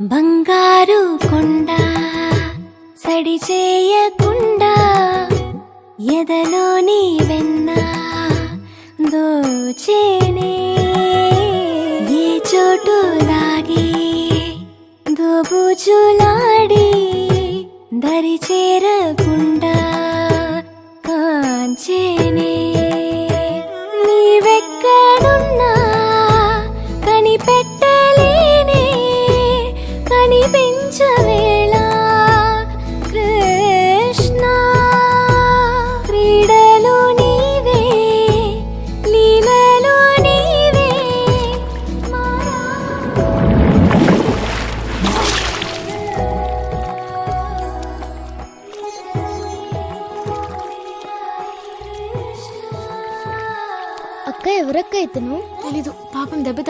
బంగారు కొండ సడి చేయకుండా ఎదలోని వెన్న దోచేనే ఏ చోటు లాగి దోబుచులాడి దరి చేరకుండా కాంచేనే నీవెక్కడున్నా కనిపెట్టలేనే కనిపించవేళ కృష్ణ క్రీడలు నీవే లీలలు నీవే అక్క ఎవరక్క ఇతను? తెలీదు, పాపం దెబ్బ